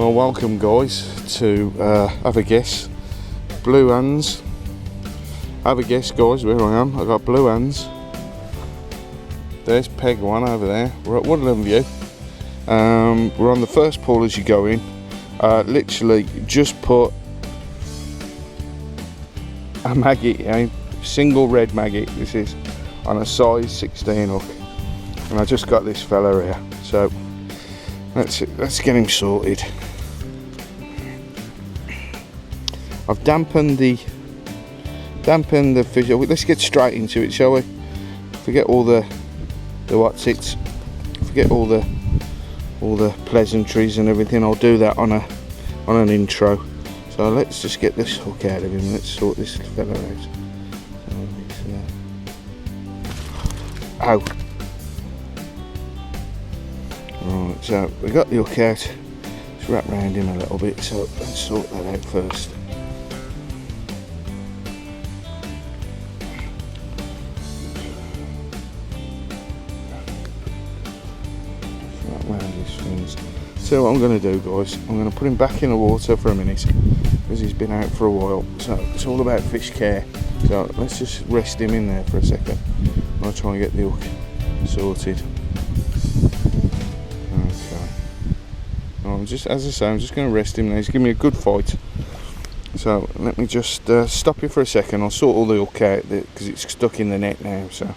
Well, welcome guys to have a guess. Blue hands. Have a guess guys where I am. I got blue hands. There's peg one over there. We're at Woodland View. We're on the first pool as you go in. Literally just put a maggot, single red maggot. This is on a size 16 hook, and I just got this fella here. So let's get him sorted. I've dampened the fish. Let's get straight into it, shall we? Forget all the what's it. Forget all the pleasantries and everything. I'll do that on an intro. So let's just get this hook out of him. Let's sort this fella out. Ow. Right, so we got the hook out. Let's wrap round him a little bit. So let's sort that out first. So what I'm going to do guys, I'm going to put him back in the water for a minute because he's been out for a while. So it's all about fish care. So let's just rest him in there for a second. I'll try and get the hook sorted. Okay. I'm just going to rest him there. He's giving me a good fight. So let me just stop you for a second. I'll sort all the hook out because it's stuck in the net now. So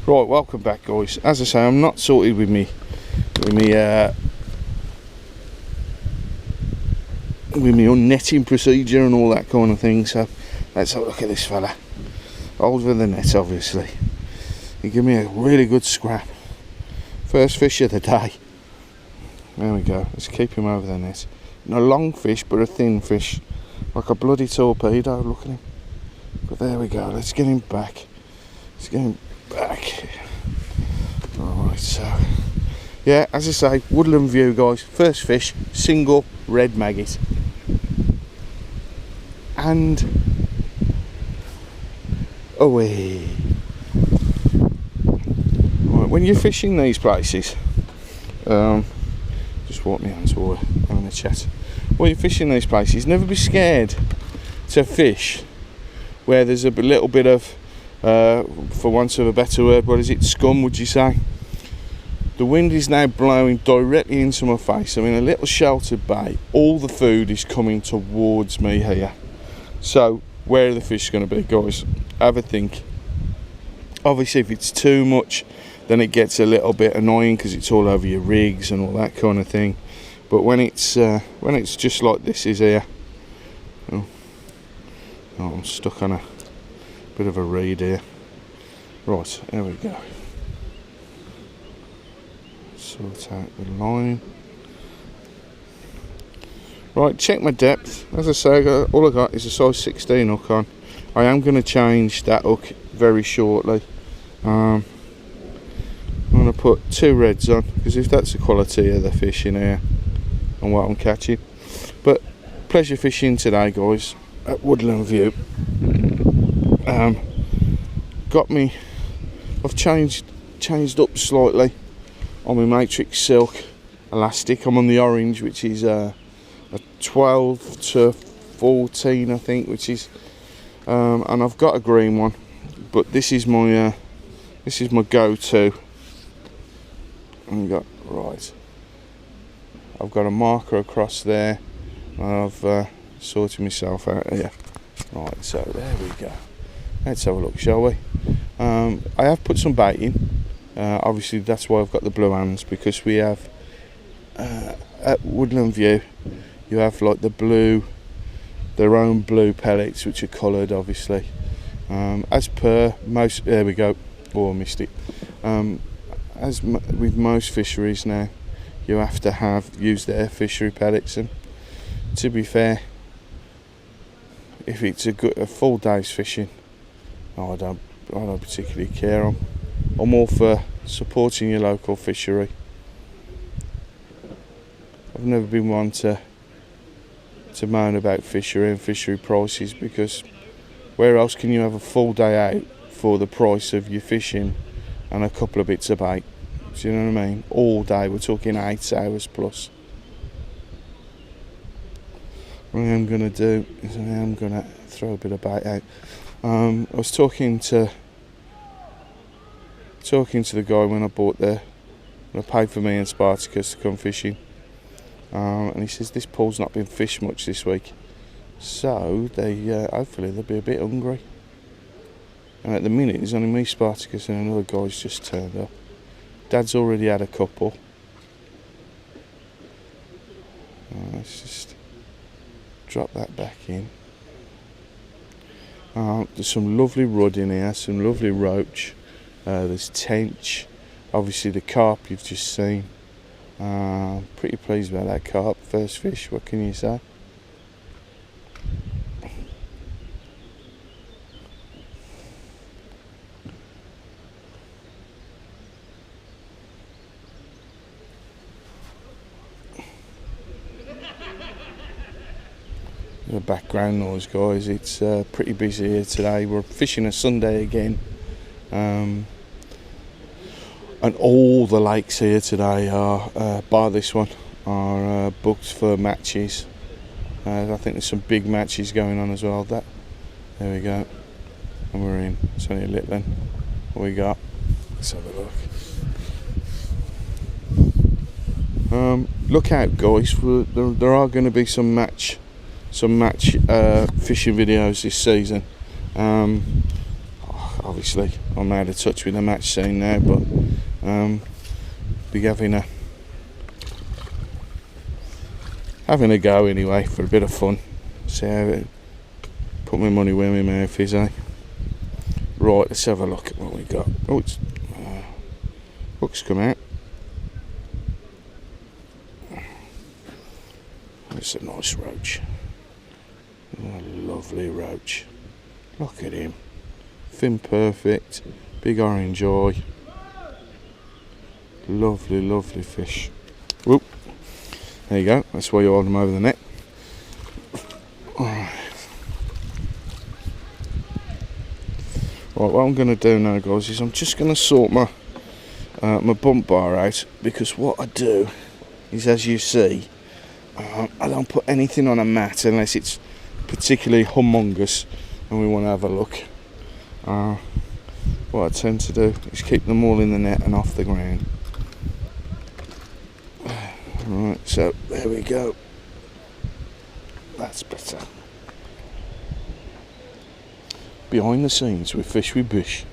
right, welcome back guys. As I say, I'm not sorted with me unnetting procedure and all that kind of thing. So let's have a look at this fella. Over the net, obviously. He gave me a really good scrap. First fish of the day. There we go. Let's keep him over the net. Not a long fish, but a thin fish, like a bloody torpedo. Look at him. But there we go. Let's get him back. Alright, so yeah, as I say, Woodland View guys, first fish, single red maggot. And away. Right, when you're fishing these places, just walk me hands while we're having a chat. When you're fishing these places, never be scared to fish where there's a little bit of for want of a better word, what is it, scum would you say? The wind is now blowing directly into my face. I'm in a little sheltered bay. All the food is coming towards me here. So where are the fish going to be, guys? Have a think. Obviously if it's too much, then it gets a little bit annoying because it's all over your rigs and all that kind of thing. But when it's just like this is here, oh, I'm stuck on a bit of a reed here. Right, there we go. Sort out the line. Right, check my depth. As I say, all I got is a size 16 hook on. I am going to change that hook very shortly. I'm going to put 2 reds on because if that's the quality of the fish in here and what I'm catching. But pleasure fishing today guys at Woodland View. I've changed up slightly on my matrix silk elastic. I'm on the orange, which is a 12 to 14 I think, which is and I've got a green one, but this is my go-to. I've got a marker across there and I've sorted myself out here. Right, so there we go. Let's have a look, shall we? I have put some bait in. Obviously that's why I've got the blue hands, because we have at Woodland View you have like their own blue pellets which are coloured obviously. As per most, there we go. Oh, I missed it. With most fisheries now, you have to use their fishery pellets, and to be fair, if it's a full day's fishing, I don't particularly care. I'm all for supporting your local fishery. I've never been one to moan about fishery and fishery prices, because where else can you have a full day out for the price of your fishing and a couple of bits of bait? Do you know what I mean? All day, we're talking 8 hours plus. what I am going to do is I am going to throw a bit of bait out. I was talking to the guy when I paid for me and Spartacus to come fishing, and he says this pool's not been fished much this week, so hopefully they'll be a bit hungry. And at the minute there's only me, Spartacus, and another guy's just turned up. Dad's already had a couple. Let's just drop that back in. There's some lovely rudd in here, some lovely roach. There's tench, obviously the carp you've just seen. Pretty pleased about that carp, first fish, what can you say? The background noise, guys, it's pretty busy here today. We're fishing a Sunday again, and all the lakes here today are, bar this one, are booked for matches. I think there's some big matches going on as well. There we go, and we're in. It's only a little one. What we got? Let's have a look. Look out, guys! There are going to be some match fishing videos this season. Obviously I'm out of touch with the match scene now, but be having a go anyway for a bit of fun. See how it, put my money where my mouth is, eh? Right, let's have a look at what we got. Oh, it's hook's come out. It's a nice roach. A lovely roach. Look at him. Fin perfect. Big orange eye. Lovely, lovely fish. Whoop. There you go. That's why you hold them over the net. Right, what I'm going to do now, guys, is I'm just going to sort my bump bar out, because what I do is, as you see, I don't put anything on a mat unless it's particularly humongous and we want to have a look. What I tend to do is keep them all in the net and off the ground. Right, so there we go. That's better. Behind the scenes with Fish with Bish.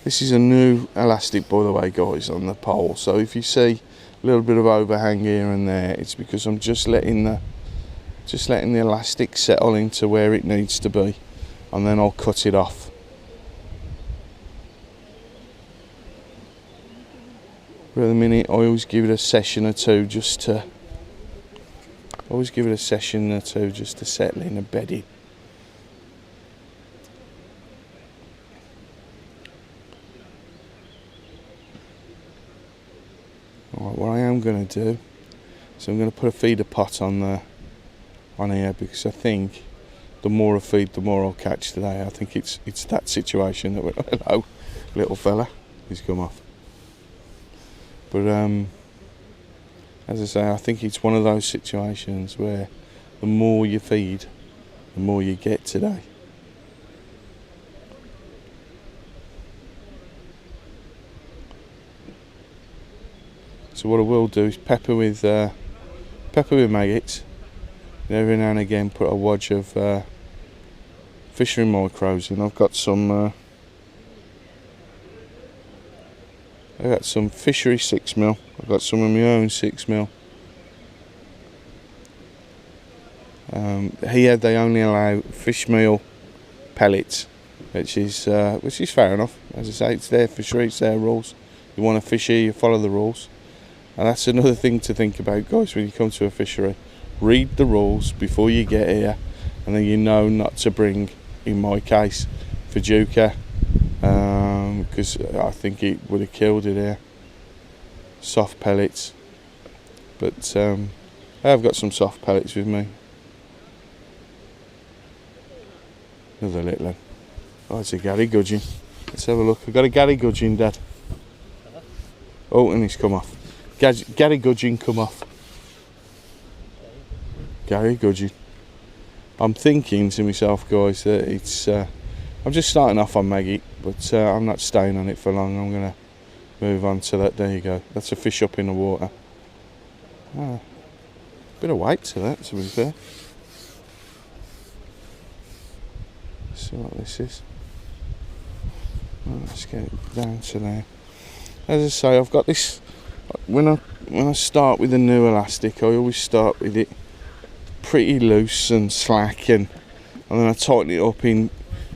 This is a new elastic, by the way, guys, on the pole. So if you see a little bit of overhang here and there, it's because I'm just letting the elastic settle into where it needs to be, and then I'll cut it off. But at the minute, I always give it a session or two just to settle in and bed in. Right, what I am going to do is I'm going to put a feeder pot on here, because I think the more I feed, the more I'll catch today. I think it's that situation that hello, little fella, he's come off. But as I say, I think it's one of those situations where the more you feed, the more you get today. So what I will do is pepper with maggots, and every now and again put a wodge of fishery micros in. I've got some fishery 6mm. I've got some of my own 6mm. Here they only allow fish meal pellets, which is fair enough. As I say, it's their fishery, it's their rules. You want to fish here, you follow the rules. And that's another thing to think about, guys, when you come to a fishery. Read the rules before you get here, and then you know not to bring, in my case, Fajuka, because I think it would have killed it here. Soft pellets. But I have got some soft pellets with me. Another little one. Oh, it's a Gary Gudgeon. Let's have a look. I've got a Gary Gudgeon, Dad. Oh, and he's come off. Gary Gudgeon come off. Gary Gudgeon. I'm thinking to myself, guys, that it's I'm just starting off on Maggie, but I'm not staying on it for long. I'm gonna move on to that. There you go. That's a fish up in the water. Bit of weight to that, to be fair. See what this is. Let's get it down to there. As I say, I've got this. When I start with a new elastic, I always start with it pretty loose and slack, and then I tighten it up in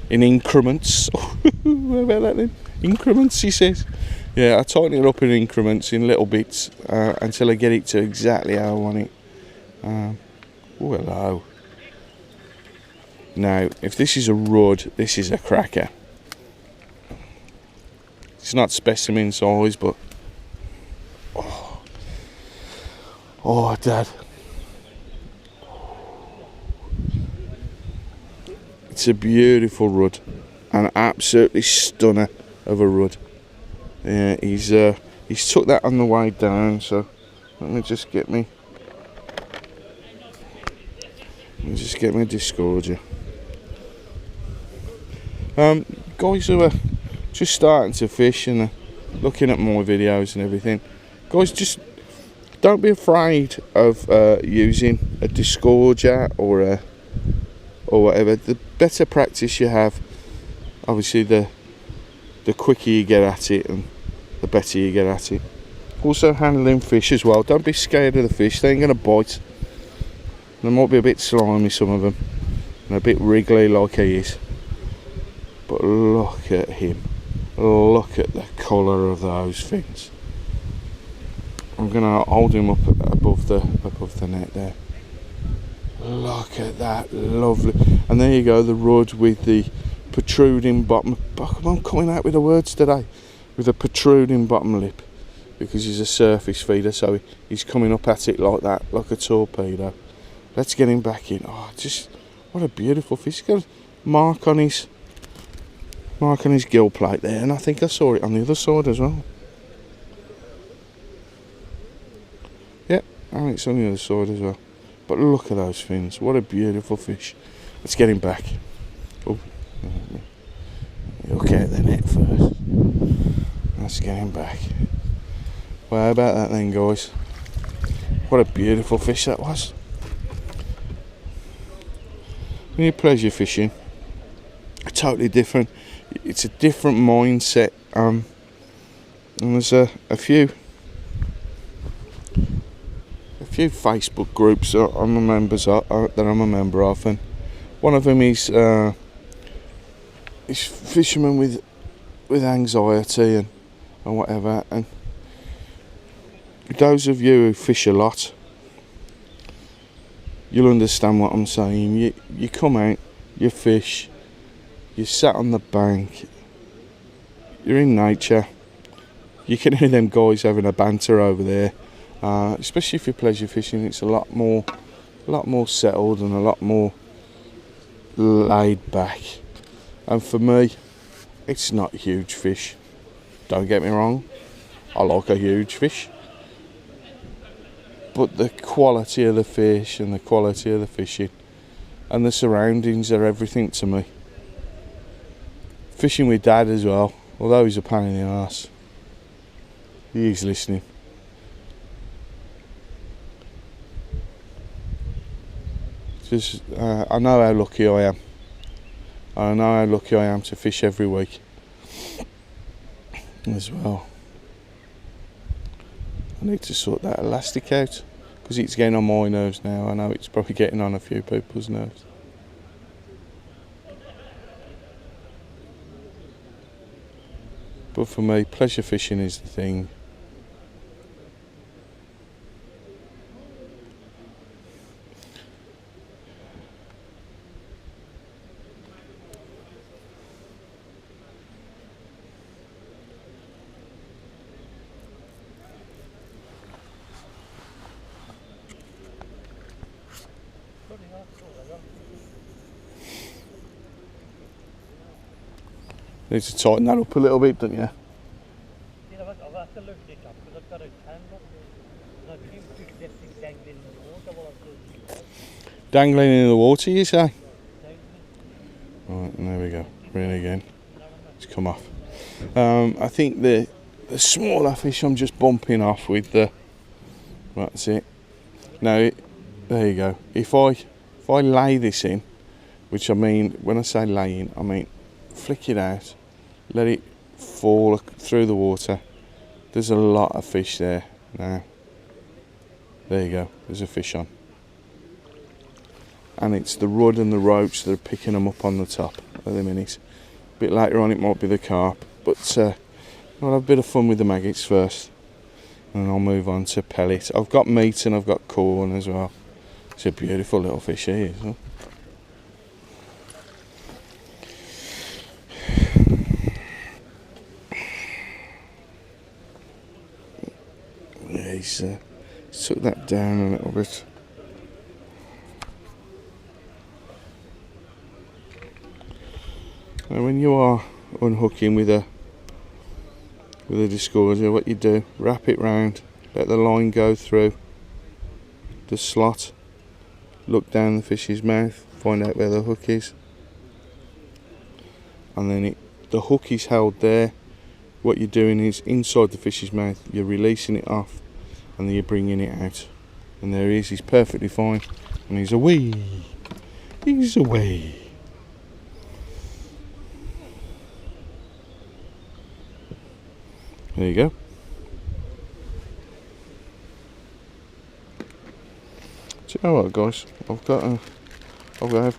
increments. What about that then? Increments, he says. Yeah, I tighten it up in increments, in little bits, until I get it to exactly how I want it. Oh, hello. Now, if this is a rudd, this is a cracker. It's not specimen size, but oh, Dad. It's a beautiful rudd, an absolutely stunner of a rudd. Yeah, he's took that on the way down. So let me just get me disgorger. Guys who are just starting to fish and looking at my videos and everything, guys, just don't be afraid of using a disgorger or whatever. The better practice you have, obviously the quicker you get at it and the better you get at it. Also, handling fish as well. Don't be scared of the fish. They ain't gonna bite. They might be a bit slimy, some of them, and a bit wriggly like he is, but look at him. Look at the colour of those fins. I'm gonna hold him up above the net there. Look at that, lovely. And there you go, the rudd with the protruding bottom. I'm coming out with the words today. With a protruding bottom lip, because he's a surface feeder, so he's coming up at it like that, like a torpedo. Let's get him back in. Oh, just what a beautiful fish. He's got a mark on his gill plate there, and I think I saw it on the other side as well. Yeah, I think it's on the other side as well. But look at those fins. What a beautiful fish. Let's get him back. Oh, look at the net first. Let's get him back. Well, how about that then, guys? What a beautiful fish that was. When you're pleasure fishing, totally different. It's a different mindset. And there's a few Facebook groups that I'm a member of, and one of them is fishermen with anxiety and whatever. And those of you who fish a lot, you'll understand what I'm saying. You come out, you fish, you sat on the bank, you're in nature. You can hear them guys having a banter over there. Especially if you're pleasure fishing, it's a lot more settled and a lot more laid back. And for me, it's not huge fish. Don't get me wrong, I like a huge fish. But the quality of the fish and the quality of the fishing and the surroundings are everything to me. Fishing with Dad as well, although he's a pain in the arse. He's listening. Just, I know how lucky I am. I know how lucky I am to fish every week as well. I need to sort that elastic out because it's getting on my nerves now. I know it's probably getting on a few people's nerves. But for me, pleasure fishing is the thing. Need to tighten that up a little bit, don't you? I've got a tan look. And I've seen fish left thing dangling in the water while I've got Dangling in the water, you say? dangling. Right, and there we go. Reel again. It's come off. I think the smaller fish I'm just bumping off with the. That's it. Now, there you go. If I lay this in, which I mean, when I say laying, I mean flick it out, let it fall through the water. There's a lot of fish there now. There you go. There's a fish on. And it's the rudd and the roach that are picking them up on the top at the minute. A bit later on it might be the carp, but I'll have a bit of fun with the maggots first, and I'll move on to pellet. I've got meat and I've got corn as well. It's a beautiful little fish he is, huh? Yeah, he's took that down a little bit. And when you are unhooking with a disgorger, what you do, wrap it round, let the line go through the slot, look down the fish's mouth, find out where the hook is, and then the hook is held there. What you're doing is inside the fish's mouth, you're releasing it off, and then you're bringing it out. And there he is, he's perfectly fine, and he's away. He's away. There you go. Do you know what, guys? I've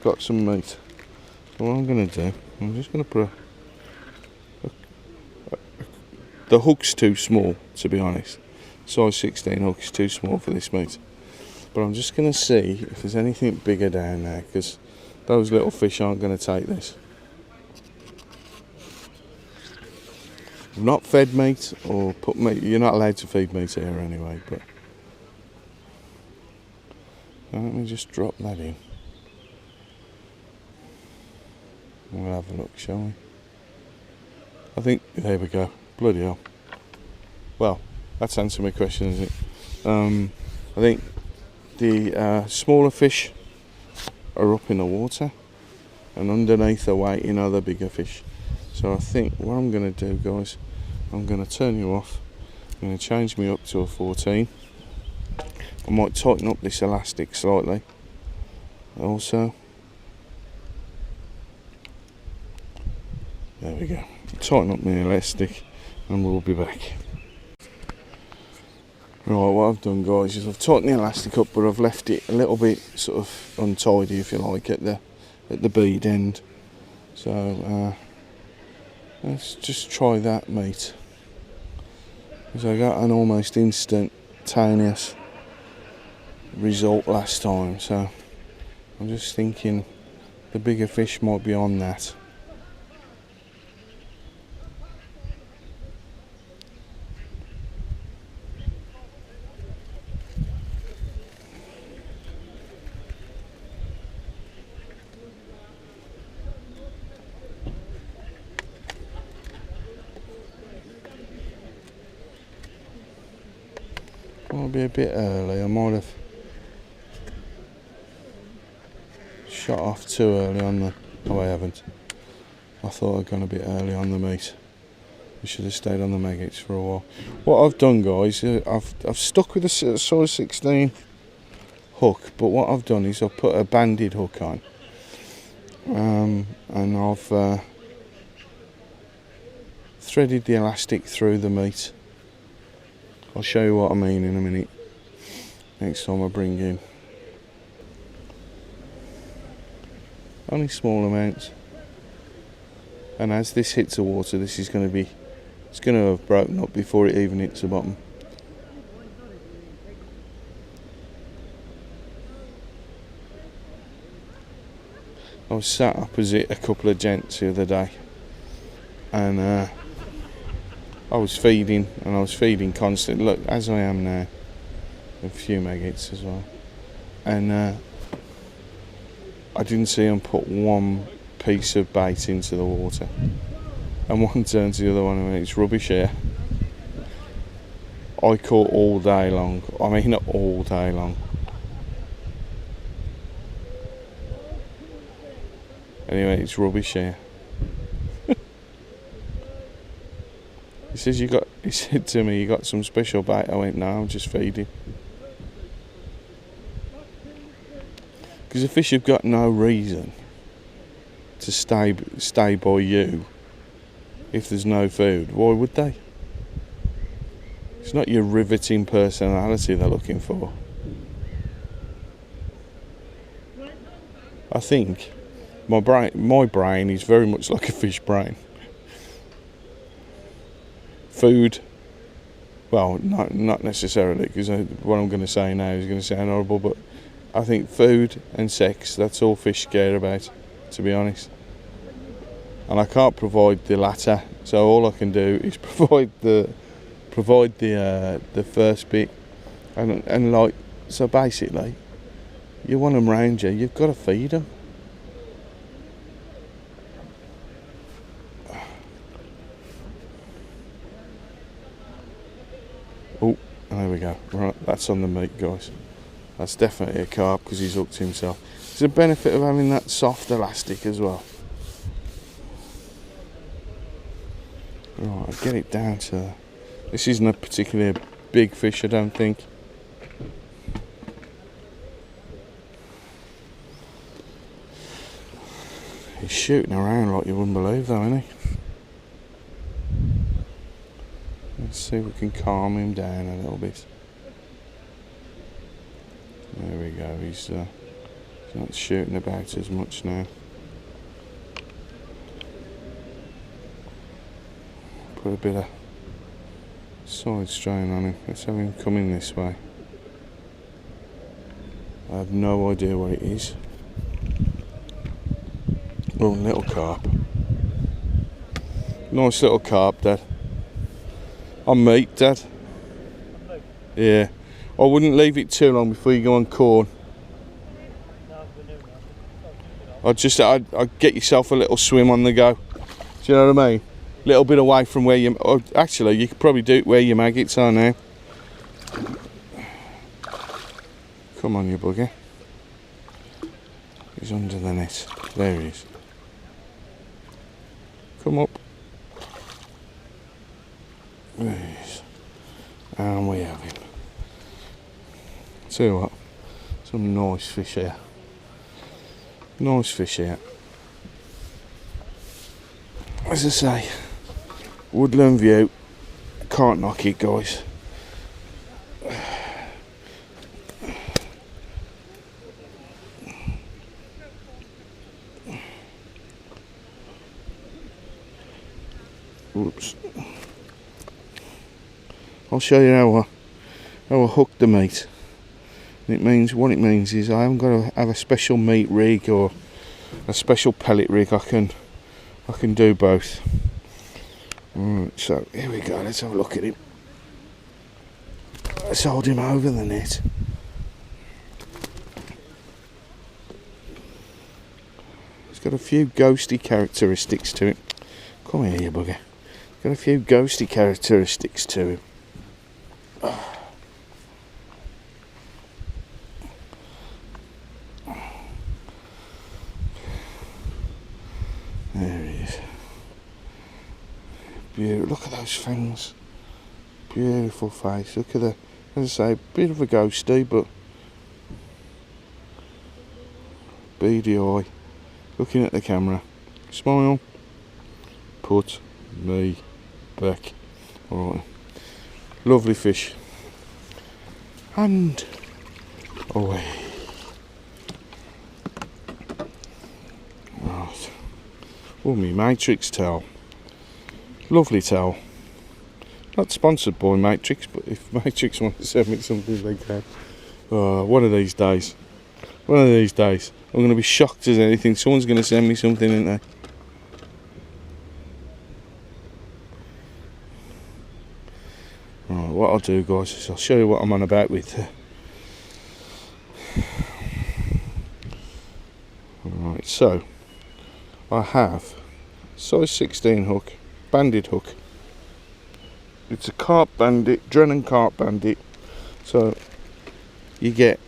got some meat. So what I'm going to do, I'm just going to put the hook's too small, to be honest. Size 16 hook is too small for this meat. But I'm just going to see if there's anything bigger down there, because those little fish aren't going to take this. I've not fed meat or put meat. You're not allowed to feed meat here anyway, but let me just drop that in. We'll have a look, shall we? I think, there we go. Bloody hell. Well, that's answered my question, isn't it? I think the smaller fish are up in the water, and underneath are waiting other bigger fish. So I think what I'm going to do, guys, I'm going to turn you off. I'm going to change me up to a 14. I might tighten up this elastic slightly also. There we go. Tighten up my elastic and we'll be back. Right, what I've done, guys, is I've tightened the elastic up, but I've left it a little bit sort of untidy, if you like, at the bead end. So let's just try that, mate. Because I got an almost instantaneous result last time, so I'm just thinking the bigger fish might be on that. Might be a bit early. I might have shot off too early on the. Oh, I haven't. I thought I'd gone a bit early on the meat. We should have stayed on the maggots for a while. What I've done, guys, I've stuck with a size 16 hook, but what I've done is I've put a banded hook on, and I've threaded the elastic through the meat. I'll show you what I mean in a minute, next time I bring in. Only small amounts. And as this hits the water, this is going to be, it's going to have broken up before it even hits the bottom. I was sat opposite a couple of gents the other day, and I was feeding, and I was feeding constantly, look, as I am now, a few maggots as well, and I didn't see them put one piece of bait into the water, and one turned to the other one and went, it's rubbish here. I caught all day long. I mean, all day long. Anyway, it's rubbish here. He says he said to me, you got some special bait? I went, no, I'm just feeding. Because the fish have got no reason to stay by you if there's no food. Why would they? It's not your riveting personality they're looking for. I think my brain is very much like a fish brain. Food, well, not necessarily, because what I'm going to say now is going to sound horrible, but I think food and sex, that's all fish care about, to be honest. And I can't provide the latter, so all I can do is provide the first bit, and like, so basically, you want them round you, you've got to feed them. Oh, there we go. Right, that's on the meat, guys. That's definitely a carp because he's hooked himself. There's a benefit of having that soft elastic as well. Right, I'll get it down to... This isn't a particularly big fish, I don't think. He's shooting around like you wouldn't believe though, isn't he? Let's see if we can calm him down a little bit. There we go, he's not shooting about as much now. Put a bit of side strain on him. Let's have him come in this way. I have no idea what it is. Oh, little carp. Nice little carp, Dad. On meat, Dad. Yeah. I wouldn't leave it too long before you go on corn. I'd get yourself a little swim on the go. Do you know what I mean? A little bit away from where you... Oh, actually, you could probably do it where your maggots are now. Come on, you bugger. He's under the net. There he is. Come up. There he is. And we have him. Tell you what, some nice fish here. Nice fish here. As I say, woodland view. Can't knock it, guys. Oops. I'll show you how I hook the meat. It means, what it means is I haven't got to have a special meat rig or a special pellet rig. I can do both. Right, so here we go. Let's have a look at him. Let's hold him over the net. He's got a few ghosty characteristics to him. Come here, you bugger. Got a few ghosty characteristics to him. There he is. Beautiful. Look at those fangs. Beautiful face. Look at the, as I say, bit of a ghosty, but beady eye. Looking at the camera. Smile. Put me back. Alright. Lovely fish. And away. Right. Oh, me Matrix towel. Lovely towel. Not sponsored by Matrix, but if Matrix want to send me something, they can. One of these days. One of these days. I'm going to be shocked as anything. Someone's going to send me something, isn't they? Right, what I'll do, guys, is I'll show you what I'm on about with. Right, so I have size 16 hook, banded hook, It's a carp bandit, Drennan carp bandit. So you get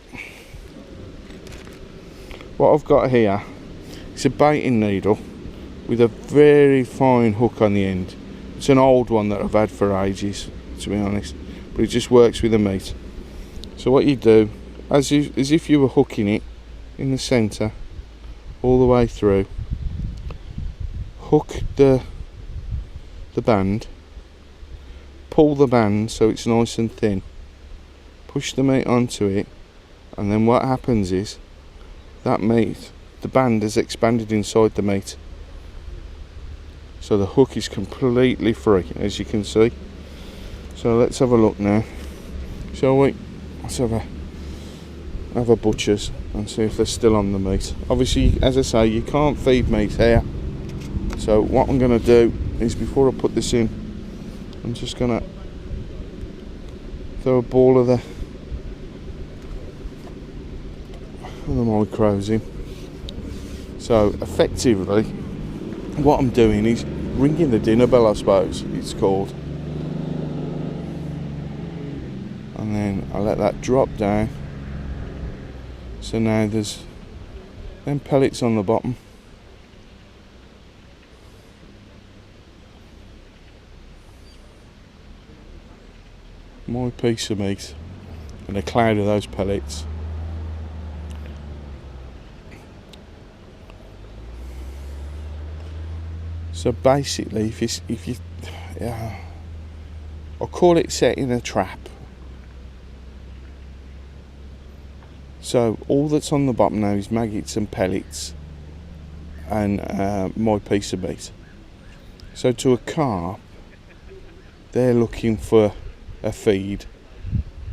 what I've got here. It's a baiting needle with a very fine hook on the end. It's an old one that I've had for ages, to be honest, but it just works with the meat. So what you do, as if you were hooking it in the centre, all the way through, hook the band, pull the band so it's nice and thin, push the meat onto it, and then what happens is that meat, the band has expanded inside the meat, so the hook is completely free, as you can see. So let's have a look now, shall we? Let's have a butcher's and see if they're still on the meat. Obviously, as I say, you can't feed meat here, so what I'm going to do is, before I put this in, I'm just going to throw a ball of the micros in. So effectively what I'm doing is ringing the dinner bell, I suppose it's called, and then I let that drop down. So now there's them pellets on the bottom. My piece of meat and a cloud of those pellets. So basically, if you I'll call it setting a trap. So all that's on the bottom now is maggots and pellets and my piece of meat. So to a carp, they're looking for a feed.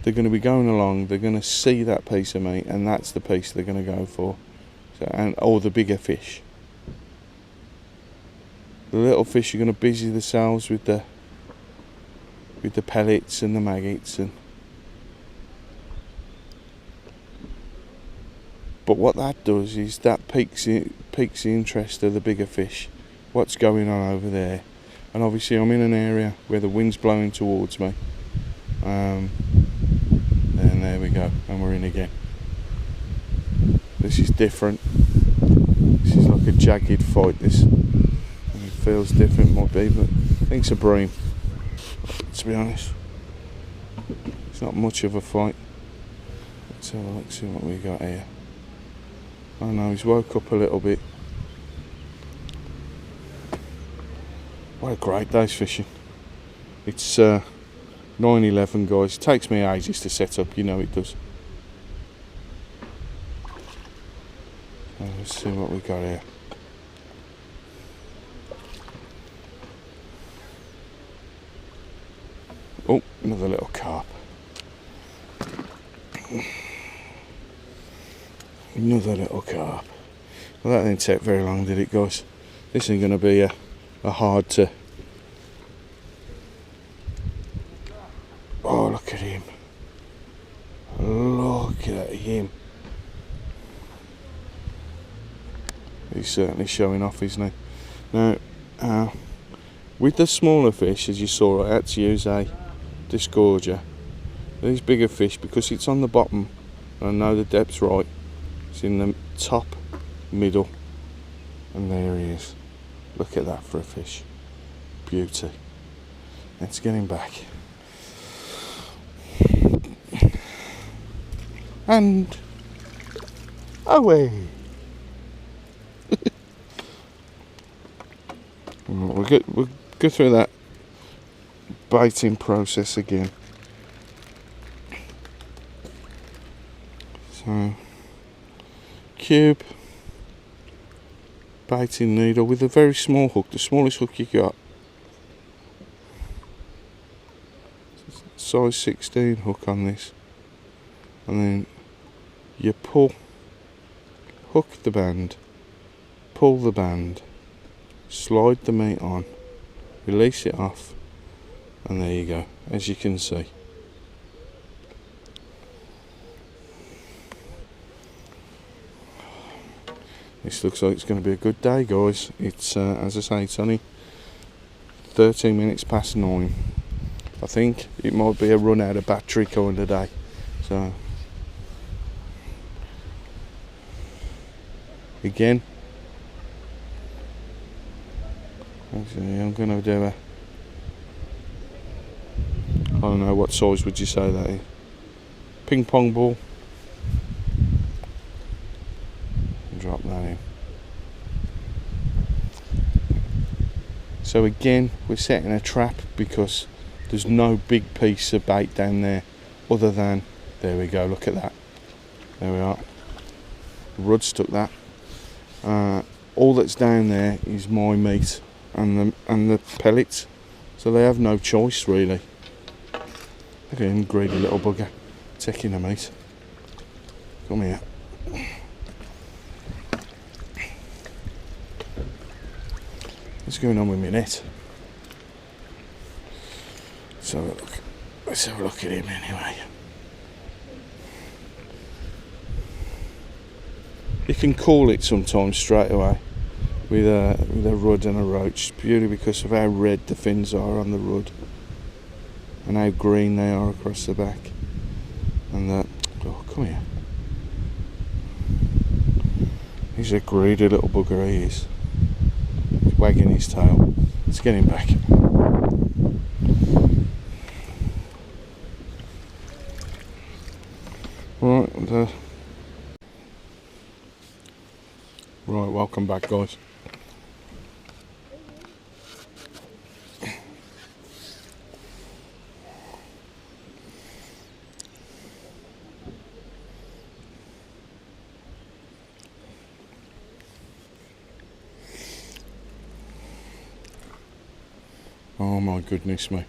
They're going to be going along, they're going to see that piece of meat, and that's the piece they're going to go for. So, or the bigger fish. The little fish are going to busy themselves with the pellets and the maggots, but what that does is that piques the interest of the bigger fish. What's going on over there? And obviously I'm in an area where the wind's blowing towards me. And there we go, and we're in again. This is different. This is like a jagged fight, this. And it feels different, might be, but I think it's a bream, to be honest. It's not much of a fight. Let's have a look, see what we got here. Oh no, he's woke up a little bit. What a great day's fishing. It's 9:11, guys. It takes me ages to set up, you know it does. Let's see what we got here. Oh, another little carp. Another little carp. Well, that didn't take very long, did it, guys? This ain't going to be a hard to... Oh, look at him. Look at him. He's certainly showing off, isn't he? Now, with the smaller fish, as you saw, I had to use a disgorger. These bigger fish, because it's on the bottom, and I know the depth's right, it's in the top, middle, and there he is. Look at that for a fish. Beauty. Let's get him back. And away. We'll go through that baiting process again. So, cube, baiting needle with a very small hook, the smallest hook you got. Size 16 hook on this, and then you pull, hook the band, pull the band, slide the meat on, release it off, and there you go, as you can see. This looks like it's going to be a good day, guys. It's as I say, it's only 13 minutes past 9. I think it might be a run out of battery kind of day. So again, actually I'm going to do a, I don't know, what size would you say that is? Ping pong ball. Drop that in. So again, we're setting a trap because there's no big piece of bait down there other than, there we go, look at that. There we are. Rudd stuck that. All that's down there is my meat and the pellets. So they have no choice really. Look at him, greedy little bugger, taking the meat. Come here. What's going on with my net? Let's have a look at him anyway. You can call it sometimes straight away with a rudd and a roach, purely because of how red the fins are on the rudd and how green they are across the back. And that, oh, come here. He's a greedy little bugger, he is. He's wagging his tail. Let's get him back. Right, welcome back, guys. Oh my goodness me.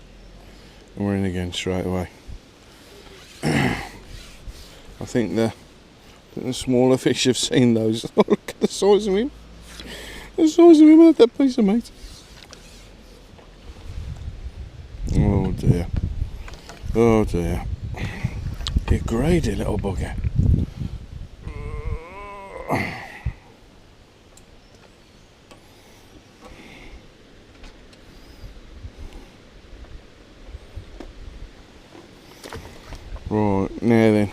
And we're in again straight away. I think the smaller fish have seen those. Look at the size of him. The size of him at that piece of meat. Oh dear. Oh dear. You greedy little bugger. Right, now then.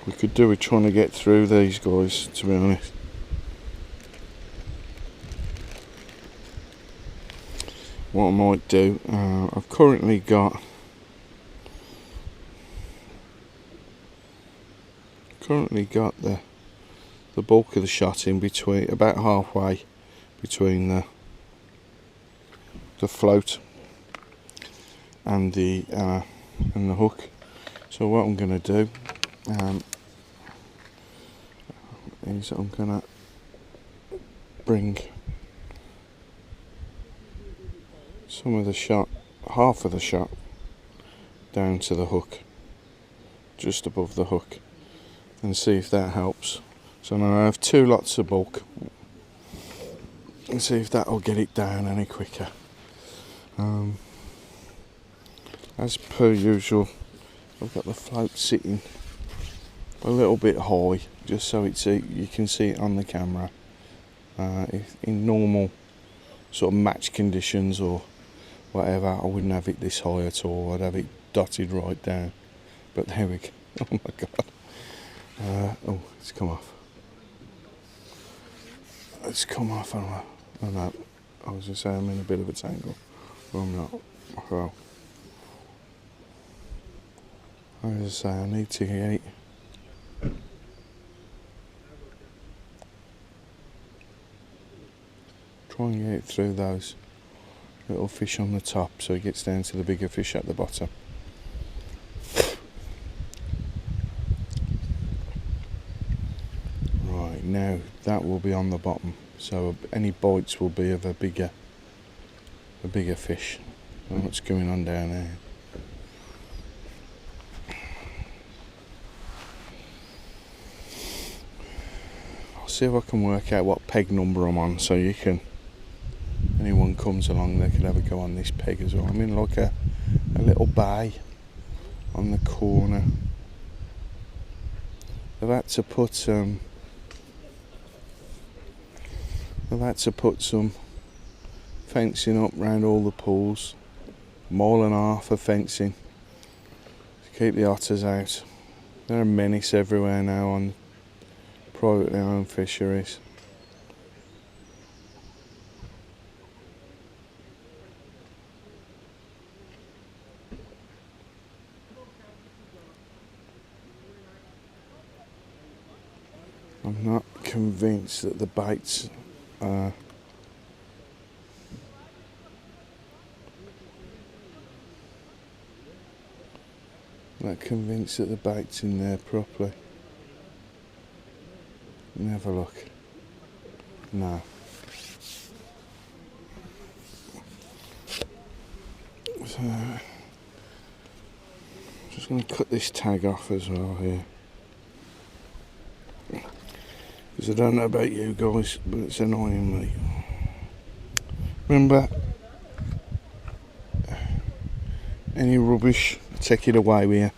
We could do with trying to get through these guys, to be honest. What I might do, I've currently got the bulk of the shot in between, about halfway between the float and the hook. So what I'm going to do is I'm going to bring some of the shot, half of the shot, down to the hook, just above the hook, and see if that helps. So now I have 2 lots of bulk, and see if that will get it down any quicker. As per usual, I've got the float sitting a little bit high, just so you can see it on the camera. In normal sort of match conditions or whatever, I wouldn't have it this high at all. I'd have it dotted right down. But there we go. Oh my god. Oh, it's come off. It's come off. Oh no. I was just saying I'm in a bit of a tangle. Well, I'm not. Well, I was just saying I need to get it. Try and get it through those little fish on the top so it gets down to the bigger fish at the bottom. Right, now that will be on the bottom, so any bites will be of a bigger fish. What's going on down there? I'll see if I can work out what peg number I'm on, so you can, anyone comes along, they can have a go on this peg as well. I'm in like a little bay on the corner. They've had to put some fencing up round all the pools mile and a half of fencing to keep the otters out. There are menace everywhere now on privately owned fisheries. I'm not convinced that the baits are not convinced that the bait's in there properly. Let me have a look. No. So, just going to cut this tag off as well here. Because I don't know about you guys, but it's annoying me. Remember, any rubbish, take it away with you.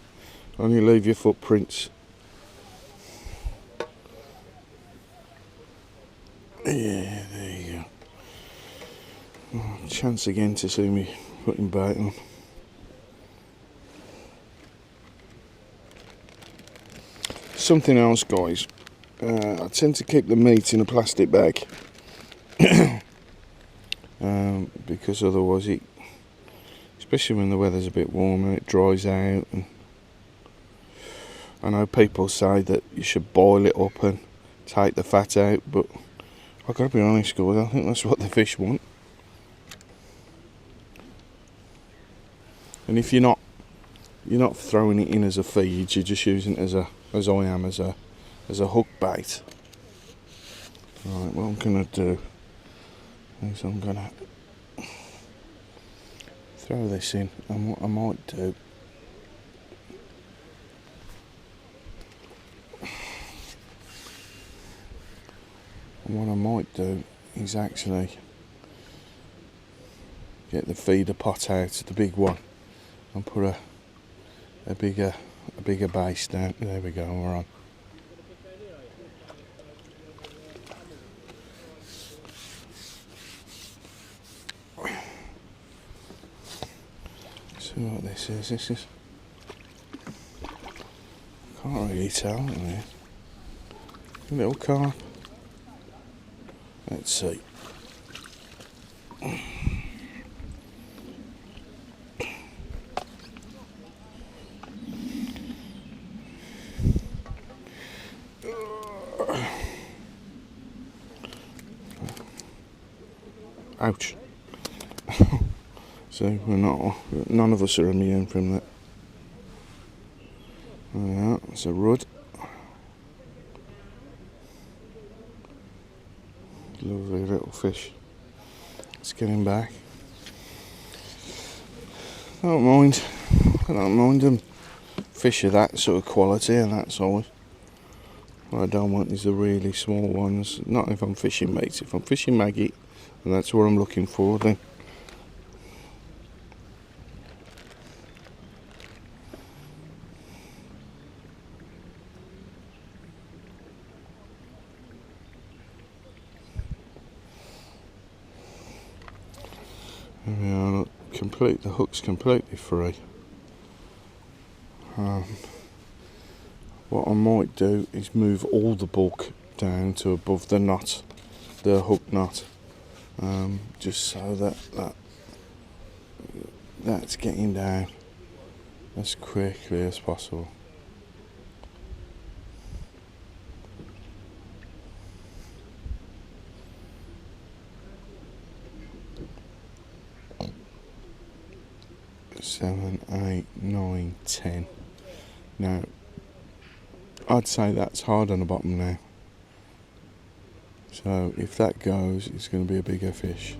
Only leave your footprints. Yeah, there you go. Oh, chance again to see me putting bait on. Something else, guys. I tend to keep the meat in a plastic bag because otherwise it, especially when the weather's a bit warmer, it dries out. And I know people say that you should boil it up and take the fat out, but I've got to be honest, guys, I think that's what the fish want. And if you're not throwing it in as a feed, you're just using it as I am as a hook bait. Right, what I'm gonna do is I'm gonna throw this in, and what I might do is actually get the feeder pot out, the big one, and put a bigger base down. There we go, we're on. See what this is. This is, can't really tell in there. A little carp. Let's see. Ouch. So none of us are immune from that. Yeah, it's a rudd. Lovely little fish. Let's get him back. I don't mind them fish of that sort of quality and that size. What I don't want is the really small ones. Not if I'm fishing mates. If I'm fishing maggot, and that's what I'm looking for, then the hook's completely free. What I might do is move all the bulk down to above the knot, the hook knot, just so that's getting down as quickly as possible. Seven, 8, 9, 10. Now, I'd say that's hard on the bottom now. So if that goes, it's going to be a bigger fish.